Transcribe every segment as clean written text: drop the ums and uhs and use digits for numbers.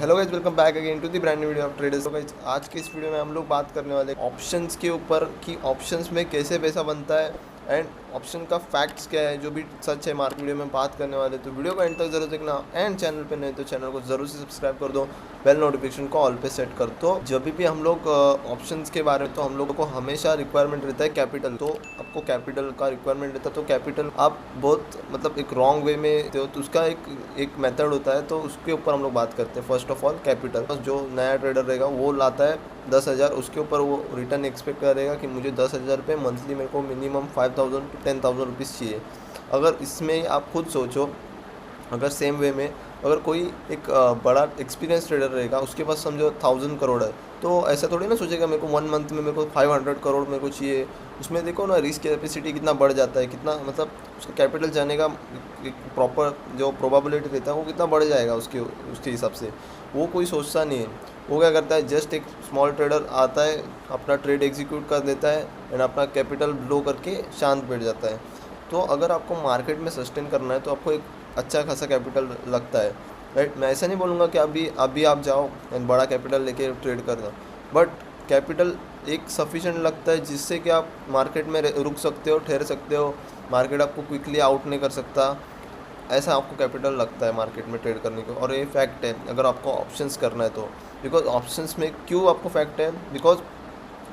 Hello guys, welcome back again to the brand new video of traders. तो guys, आज के इस video में हम लोग बात करने वाले ऑप्शंस के ऊपर कि ऑप्शंस में कैसे पैसा बनता है एंड ऑप्शन का फैक्ट्स क्या है, जो भी सच है मार्केट। वीडियो में बात करने वाले, तो वीडियो को एंड तक जरूर देखना एंड चैनल पे नहीं तो चैनल को जरूर से सब्सक्राइब कर दो, बेल नोटिफिकेशन को ऑल पे सेट कर दो। जब भी हम लोग ऑप्शंस के बारे में, तो हम लोगों को हमेशा रिक्वायरमेंट रहता है कैपिटल। तो आपको कैपिटल का रिक्वायरमेंट रहता है, तो कैपिटल आप बहुत मतलब एक रॉन्ग वे में देते हो, तो उसका एक मेथड होता है, तो उसके ऊपर हम लोग बात करते हैं। फर्स्ट ऑफ ऑल कैपिटल, जो नया ट्रेडर रहेगा वो लाता है 10,000, उसके ऊपर वो रिटर्न एक्सपेक्ट करेगा कि मुझे 10,000 रुपये मंथली, मेरे को मिनिमम 5,000 to 10,000 रुपीज़ चाहिए। अगर इसमें आप खुद सोचो, अगर सेम वे में अगर कोई एक बड़ा एक्सपीरियंस ट्रेडर रहेगा, उसके पास समझो 1,000 करोड़ है, तो ऐसा थोड़ी ना सोचेगा मेरे को 1 मंथ में मेरे को 500 करोड़ मेरे को चाहिए। उसमें देखो ना, रिस्क कैपेसिटी कितना बढ़ जाता है, कितना मतलब उसका कैपिटल जाने का एक प्रॉपर जो प्रोबेबिलिटी रहता है वो कितना बढ़ जाएगा उसके उसके हिसाब से। वो कोई सोचता नहीं है। वो क्या करता है, जस्ट एक स्मॉल ट्रेडर आता है, अपना ट्रेड एग्जीक्यूट कर देता है एंड अपना कैपिटल ब्लो करके शांत बैठ जाता है। तो अगर आपको मार्केट में सस्टेन करना है, तो आपको एक अच्छा खासा कैपिटल लगता है, राइट। मैं ऐसा नहीं बोलूँगा कि अभी आप जाओ एंड बड़ा कैपिटल लेके ट्रेड कर दो, बट कैपिटल एक सफिशेंट लगता है जिससे कि आप मार्केट में रुक सकते हो, ठहर सकते हो। मार्केट आपको क्विकली आउट नहीं कर सकता, ऐसा आपको कैपिटल लगता है मार्केट में ट्रेड करने को। और ये फैक्ट है अगर आपको ऑप्शंस करना है तो। बिकॉज ऑप्शंस में क्यों आपको फैक्ट है, बिकॉज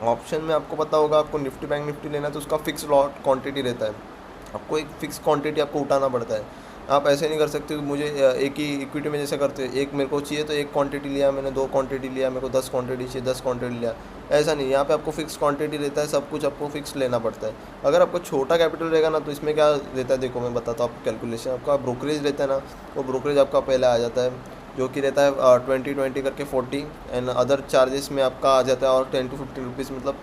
ऑप्शन में आपको पता होगा, आपको निफ्टी बैंक निफ्टी लेना है तो उसका फिक्स लॉट क्वांटिटी रहता है। आपको एक फिक्स क्वांटिटी आपको उठाना पड़ता है। आप ऐसे नहीं कर सकते कि मुझे एक ही इक्विटी में जैसे करते हैं, एक मेरे को चाहिए तो एक क्वांटिटी लिया मैंने, 2 क्वांटिटी लिया, मेरे को 10 क्वांटिटी चाहिए 10 क्वांटिटी लिया। ऐसा नहीं, यहाँ पे आपको फिक्स क्वांटिटी रहता है, सब कुछ आपको फिक्स लेना पड़ता है। अगर आपको छोटा कैपिटल रहेगा ना, तो इसमें क्या रहता है, देखो मैं बताता हूँ आपको कैलकुलेशन। आपका ब्रोकरेज रहता है ना, वो ब्रोकरेज आपका पहले आ जाता है, जो कि रहता है 20 करके 40, एंड अदर चार्जेस में आपका आ जाता है और 10 to 15 रुपीज़, मतलब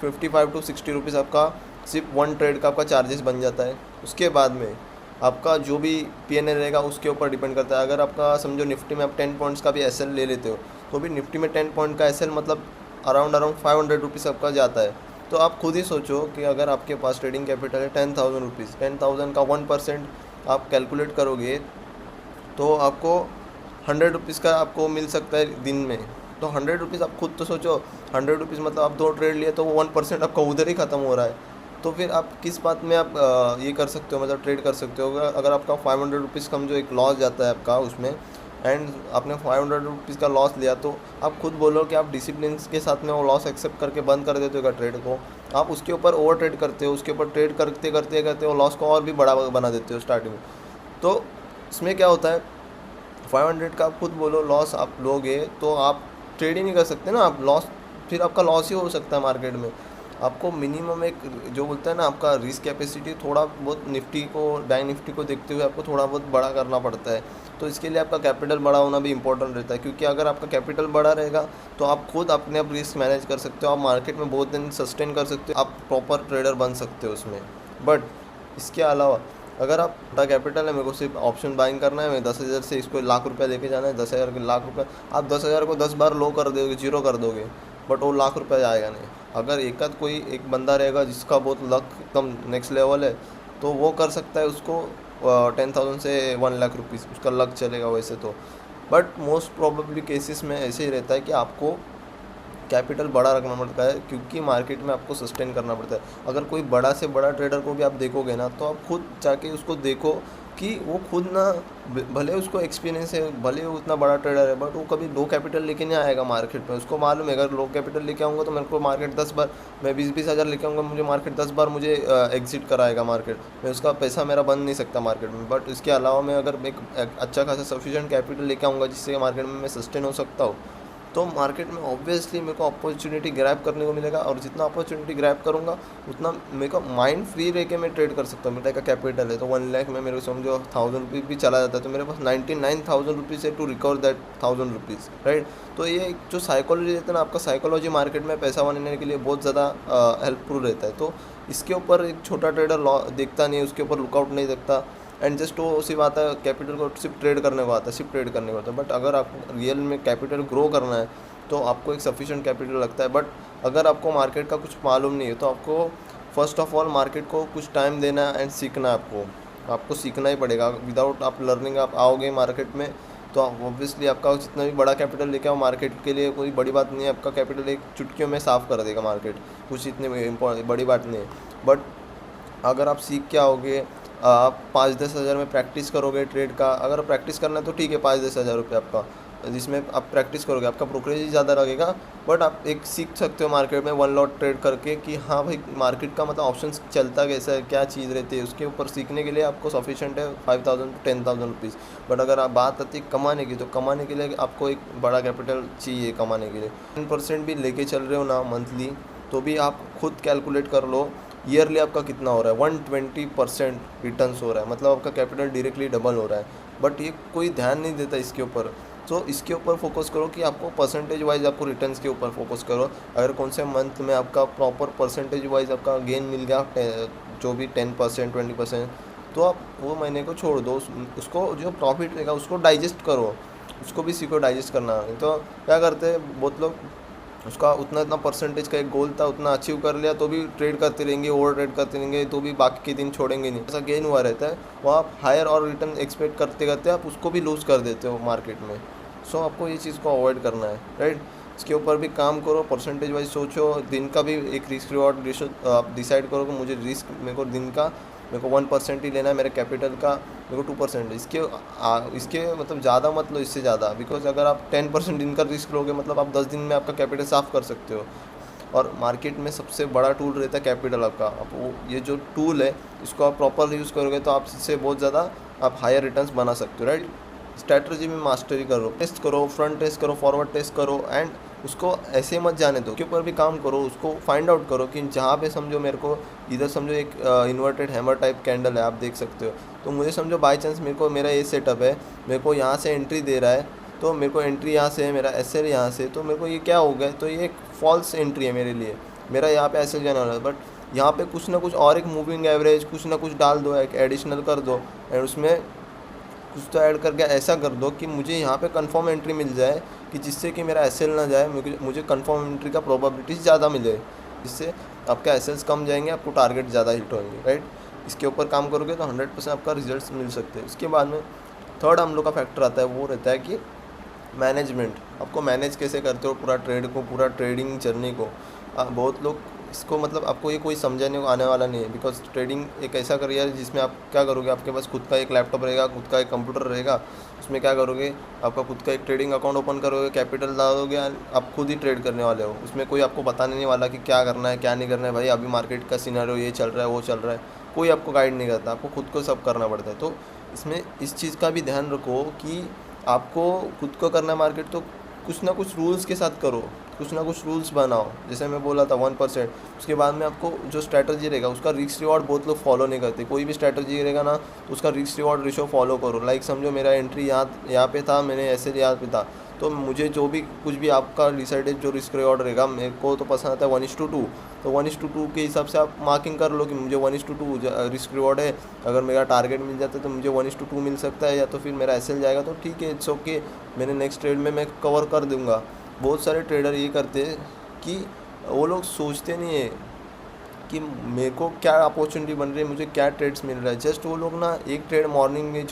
55 to 60 रुपीज़ आपका सिर्फ वन ट्रेड का आपका चार्जेस बन जाता है। उसके बाद में आपका जो भी पीएनएल रहेगा उसके ऊपर डिपेंड करता है। अगर आपका समझो निफ्टी में आप 10 पॉइंट्स का भी एसएल ले लेते हो, तो भी निफ्टी में 10 पॉइंट का एसएल मतलब अराउंड 500 रुपीज़ आपका जाता है। तो आप खुद ही सोचो कि अगर आपके पास ट्रेडिंग कैपिटल है 10,000 रुपीज़, 10,000 का 1% आप कैलकुलेट करोगे, तो आपको 100 रुपीज़ का आपको मिल सकता है दिन में। तो 100 रुपीज़ आप खुद तो सोचो, 100 रुपीज़ मतलब आप 2 ट्रेड लिए तो वो 1% आपका उधर ही ख़त्म हो रहा है। तो फिर आप किस बात में आप ये कर सकते हो, मतलब ट्रेड कर सकते हो। अगर आपका 500 रुपीज़ कम जो एक लॉस जाता है आपका उसमें, एंड आपने 500 रुपीज़ का लॉस लिया, तो आप खुद बोलो कि आप डिसिप्लिन के साथ में वो लॉस एक्सेप्ट करके बंद कर देते हो ट्रेड को। आप उसके ऊपर ओवर ट्रेड करते हो, उसके ऊपर ट्रेड करते करते करते वो लॉस को और भी बड़ा बना देते हो स्टार्टिंग में। तो इसमें क्या होता है, 500 का आप खुद बोलो लॉस आप लोगे, तो आप ट्रेड ही नहीं कर सकते ना, आप लॉस, फिर आपका लॉस ही हो सकता है मार्केट में। आपको मिनिमम एक जो बोलता है ना, आपका रिस्क कैपेसिटी थोड़ा बहुत निफ्टी को, बैंक निफ्टी को देखते हुए आपको थोड़ा बहुत बड़ा करना पड़ता है। तो इसके लिए आपका कैपिटल बड़ा होना भी इंपॉर्टेंट रहता है, क्योंकि अगर आपका कैपिटल बड़ा रहेगा तो आप खुद अपने आप रिस्क मैनेज कर सकते हो, आप मार्केट में बहुत दिन सस्टेन कर सकते हो, आप प्रॉपर ट्रेडर बन सकते हो उसमें। बट इसके अलावा अगर आप छोटा कैपिटल है, मेरे को सिर्फ ऑप्शन बाइंग करना है, मैं 10,000 से इसको लाख रुपया लेके जाना है, 10,000 के लाख रुपया, आप 10,000 को 10 बार लो कर दोगे, जीरो कर दोगे, बट वो लाख रुपया जाएगा नहीं। अगर एक आध कोई एक बंदा रहेगा जिसका बहुत लक एकदम नेक्स्ट लेवल है, तो वो कर सकता है, उसको 10,000 से 1 लाख रुपीज़ उसका लक चलेगा वैसे तो। बट मोस्ट प्रोबेबली केसेस में ऐसे ही रहता है कि आपको कैपिटल बड़ा रखना पड़ता है, क्योंकि मार्केट में आपको सस्टेन करना पड़ता है। अगर कोई बड़ा से बड़ा ट्रेडर को भी आप देखोगे ना, तो आप खुद जाके उसको देखो कि वो खुद ना, भले उसको एक्सपीरियंस है, भले वो उतना बड़ा ट्रेडर है, बट वो कभी लो कैपिटल लेके नहीं आएगा मार्केट में। उसको मालूम है अगर लो कैपिटल लेके आऊँगा तो मेरे को मार्केट 10 बार, मैं 20-20 हज़ार लेके आऊँगा, मुझे मार्केट 10 बार मुझे एग्जिट कराएगा मार्केट में, उसका पैसा मेरा बन नहीं सकता मार्केट में। बट इसके अलावा मैं अगर एक अच्छा खासा सफिशिएंट कैपिटल लेके आऊँगा जिससे मार्केट में मैं सस्टेन हो सकता हूँ, तो मार्केट में ऑब्वियसली मेरे को अपॉर्चुनिटी ग्रैब करने को मिलेगा। और जितना अपॉर्चुनिटी ग्रैब करूँगा उतना मेरे को माइंड फ्री रह के मैं ट्रेड कर सकता हूँ। मेरा का कैपिटल है तो 1 लाख में मेरे को समझो 1,000 रुपीज़ भी चला जाता है, तो मेरे पास 99,000 रुपीज़ है to recover that 1,000 rupees, right. तो ये एक जो साइकोलॉजी रहता है ना, आपका साइकोलॉजी मार्केट में पैसा बनाने के लिए बहुत ज़्यादा हेल्पफुल रहता है। तो इसके ऊपर एक छोटा ट्रेडर लॉ देखता नहीं है, उसके ऊपर लुकआउट नहीं देखता, एंड जस्ट वो सिर्फ आता है कैपिटल को सिर्फ ट्रेड करने को आता है, सिर्फ ट्रेड करने को आता है। बट अगर आपको रियल में कैपिटल ग्रो करना है तो आपको एक सफिशिएंट कैपिटल लगता है। बट अगर आपको मार्केट का कुछ मालूम नहीं है, तो आपको फर्स्ट ऑफ ऑल मार्केट को कुछ टाइम देना है एंड सीखना है। आपको सीखना ही पड़ेगा। विदाउट आप लर्निंग आप आओगे मार्केट में, तो ऑब्वियसली आपका जितना भी बड़ा कैपिटल लेके आओ मार्केट के लिए कोई बड़ी बात नहीं है, आपका कैपिटल एक चुटकियों में साफ़ कर देगा मार्केट, कुछ इतनी बड़ी बात नहीं है। बट अगर आप सीख के आओगे, आप 5-10 हज़ार में प्रैक्टिस करोगे ट्रेड का, अगर प्रैक्टिस करना है तो ठीक है 5-10 हज़ार रुपये आपका, जिसमें आप प्रैक्टिस करोगे आपका ब्रोकरेज ही ज़्यादा लगेगा, बट आप एक सीख सकते हो मार्केट में 1 लॉट ट्रेड करके कि हाँ भाई मार्केट का मतलब ऑप्शंस चलता कैसा है, क्या चीज़ रहती है, उसके ऊपर सीखने के लिए आपको सफिशेंट है 5,000 to 10,000 रुपीज़। बट अगर आप बात आती है कमाने की, तो कमाने के लिए आपको एक बड़ा कैपिटल चाहिए कमाने के लिए। 10% भी लेके चल रहे हो ना मंथली, तो भी आप खुद कैलकुलेट कर लो ईयरली आपका कितना हो रहा है, 120% रिटर्न्स हो रहा है, मतलब आपका कैपिटल डायरेक्टली डबल हो रहा है। बट ये कोई ध्यान नहीं देता इसके ऊपर। तो इसके ऊपर फोकस करो कि आपको परसेंटेज वाइज आपको रिटर्न्स के ऊपर फोकस करो। अगर कौन से मंथ में आपका प्रॉपर परसेंटेज वाइज आपका गेन मिल गया, जो भी 10% 20%, तो आप वो महीने को छोड़ दो, उसको जो प्रॉफिट रहेगा उसको डाइजेस्ट करो, उसको भी सीखो डाइजेस्ट करना। तो क्या करते हैं बहुत लोग, उसका उतना इतना परसेंटेज का एक गोल था उतना अचीव कर लिया तो भी ट्रेड करते रहेंगे, ओवर ट्रेड करते रहेंगे, तो भी बाकी के दिन छोड़ेंगे नहीं, ऐसा गेन हुआ रहता है। वो आप हायर और रिटर्न एक्सपेक्ट करते करते आप उसको भी लूज़ कर देते हो मार्केट में। सो आपको ये चीज़ को अवॉइड करना है, राइट। इसके ऊपर भी काम करो, परसेंटेज वाइज सोचो, दिन का भी एक रिस्क रिवॉर्ड रेशो आप डिसाइड करो कि मुझे रिस्क मेरे को दिन का मेरे को 1% ही लेना है, मेरे कैपिटल का मेरे को 2%, इसके मतलब ज़्यादा मत लो, इससे ज़्यादा, बिकॉज अगर आप 10% दिन का रिस्क लोगे मतलब आप 10 दिन में आपका कैपिटल साफ़ कर सकते हो। और मार्केट में सबसे बड़ा टूल रहता है कैपिटल आपका। आप वो ये जो टूल है इसको आप प्रॉपर यूज़ करोगे तो आप इससे बहुत ज़्यादा आप हायर रिटर्न्स बना सकते हो, राइट। स्ट्रैटेजी में मास्टरी करो, टेस्ट करो, फ्रंट टेस्ट करो, फॉरवर्ड टेस्ट करो, एंड उसको ऐसे मत जाने दो, उसके ऊपर भी काम करो, उसको फाइंड आउट करो कि जहाँ पे समझो मेरे को इधर समझो एक इन्वर्टेड हैमर टाइप कैंडल है, आप देख सकते हो, तो मुझे समझो बाय चांस मेरा ये सेटअप है, मेरे को यहाँ से एंट्री दे रहा है, तो मेरे को एंट्री यहाँ से है, मेरा एसएल यहाँ से, तो मेरे को ये क्या हो गया, तो ये एक फॉल्स एंट्री है मेरे लिए, मेरा यहाँ पे एसएल जाने वाला है, बट यहाँ पे कुछ ना कुछ और एक मूविंग एवरेज कुछ ना कुछ डाल दो, एक एडिशनल कर दो, एंड उसमें कुछ तो ऐड करके ऐसा कर दो कि मुझे यहाँ पे कंफर्म एंट्री मिल जाए, कि जिससे कि मेरा एसएल ना जाए, मुझे कंफर्म एंट्री का प्रोबेबिलिटीज़ ज़्यादा मिले, जिससे आपका एसएल्स कम जाएंगे, आपको टारगेट ज़्यादा हिट होंगे, राइट। इसके ऊपर काम करोगे तो 100% आपका रिजल्ट्स मिल सकते हैं। इसके बाद में थर्ड हम लोग का फैक्टर आता है, वो रहता है कि मैनेजमेंट। आपको मैनेज कैसे करते हो पूरा ट्रेड को, पूरा ट्रेडिंग जर्नी को। बहुत लोग इसको मतलब आपको ये कोई समझाने को आने वाला नहीं है, बिकॉज ट्रेडिंग एक ऐसा करियर है जिसमें आप क्या करोगे, आपके पास खुद का एक लैपटॉप रहेगा, खुद का एक कंप्यूटर रहेगा, उसमें क्या करोगे, आपका खुद का एक ट्रेडिंग अकाउंट ओपन करोगे, कैपिटल डालोगे, आप खुद ही ट्रेड करने वाले हो। उसमें कोई आपको बताने नहीं वाला कि क्या करना है क्या नहीं करना है, भाई अभी मार्केट का सिनेरियो ये चल रहा है वो चल रहा है, कोई आपको गाइड नहीं करता, आपको खुद को सब करना पड़ता है। तो इसमें इस चीज़ का भी ध्यान रखो कि आपको खुद को करना है मार्केट, तो कुछ ना कुछ रूल्स के साथ करो, कुछ ना कुछ रूल्स बनाओ। जैसे मैं बोला था 1%, उसके बाद में आपको जो स्ट्रैटेजी रहेगा उसका रिस्क रिवॉर्ड बहुत लोग फॉलो नहीं करते। कोई भी स्ट्रैटेजी रहेगा ना उसका रिस्क रिवॉर्ड रेशो फॉलो करो। लाइक समझो मेरा एंट्री यहाँ पे था, मैंने ऐसे यहाँ पे था, तो मुझे जो भी कुछ भी आपका डिसाइडेड जो रिस्क रिवॉर्ड रहेगा, मेरे को तो पसंद आता है 1:2, तो 1:2 के हिसाब से आप मार्किंग कर लो कि मुझे 1:2 रिस्क रिवॉर्ड है। अगर मेरा टारगेट मिल जाता है तो मुझे 1:2 मिल सकता है, या तो फिर मेरा एसएल जाएगा तो ठीक है, इट्स ओके, मैंने नेक्स्ट ट्रेड में मैं कवर कर दूंगा। बहुत सारे ट्रेडर ये करते हैं कि वो लोग सोचते नहीं है कि मेरे को क्या अपॉर्चुनिटी बन रही है, मुझे क्या ट्रेड्स मिल रहा है। जस्ट वो लोग ना एक ट्रेड मॉर्निंग में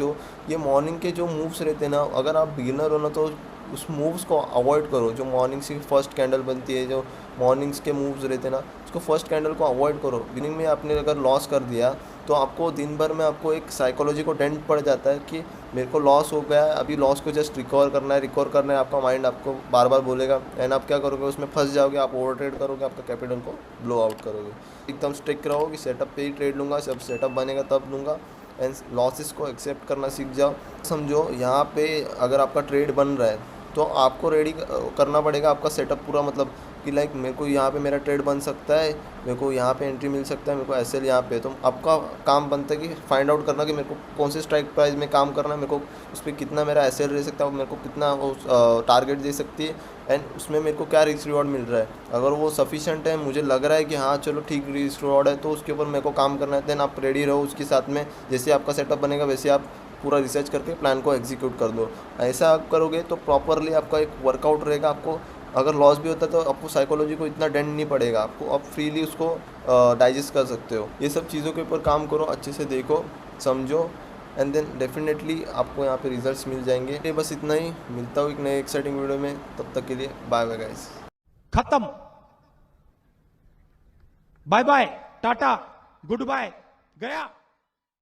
ये मॉर्निंग के जो मूव्स रहते हैं ना, अगर आप बिगिनर हो ना तो उस मूव्स को अवॉइड करो। जो मॉर्निंग से फर्स्ट कैंडल बनती है, जो मॉर्निंग्स के मूव्स रहते हैं ना, उसको फर्स्ट कैंडल को अवॉइड करो। बिगिनिंग में आपने अगर लॉस कर दिया तो आपको दिन भर में आपको एक साइकोलॉजी को डेंट पड़ जाता है कि मेरे को लॉस हो गया है, अभी लॉस को जस्ट रिकवर करना है। आपका माइंड आपको बार बार बोलेगा, एंड आप क्या करोगे, उसमें फंस जाओगे, आप ओवर ट्रेड करोगे, आपका कैपिटल को ब्लो आउट करोगे। एकदम स्ट्रिक्ट रहो कि सेटअप पे ही ट्रेड लूँगा, जब सेटअप बनेगा तब लूँगा, एंड लॉसेस को एक्सेप्ट करना सीख जाओ। समझो यहाँ पे अगर आपका ट्रेड बन रहा है तो आपको रेडी करना पड़ेगा आपका सेटअप पूरा, मतलब कि लाइक मेरे को यहाँ पे मेरा ट्रेड बन सकता है, मेरे को यहाँ पे एंट्री मिल सकता है, मेरे को एसएल यहाँ पे। तो आपका काम बनता है कि फाइंड आउट करना कि मेरे को कौन से स्ट्राइक प्राइस में काम करना है, मेरे को उस पर कितना मेरा एसएल रह सकता है, मेरे को कितना टारगेट दे सकती है, एंड उसमें मेरे को क्या रिस्क रिवॉर्ड मिल रहा है। अगर वो सफिशेंट है, मुझे लग रहा है कि हाँ चलो ठीक रिस्क रिवॉर्ड है, तो उसके ऊपर मेरे को काम करना है, देन आप रेडी रहो उसके साथ में। जैसे आपका सेटअप बनेगा वैसे आप पूरा रिसर्च करके प्लान को एग्जीक्यूट कर दो। ऐसा आप करोगे तो प्रॉपरली आपका एक वर्कआउट रहेगा। आपको अगर लॉस भी होता है तो आपको साइकोलॉजी को इतना डेंट नहीं पड़ेगा, आपको आप फ्रीली उसको डाइजेस्ट कर सकते हो। ये सब चीज़ों के ऊपर काम करो, अच्छे से देखो, समझो, एंड देन डेफिनेटली आपको यहाँ पे रिजल्ट्स मिल जाएंगे। ये बस इतना ही, मिलता हूँ एक नए एक्साइटिंग वीडियो में, तब तक के लिए बाय बाय गाइस। खत्म, bye bye, tata, goodbye, गया।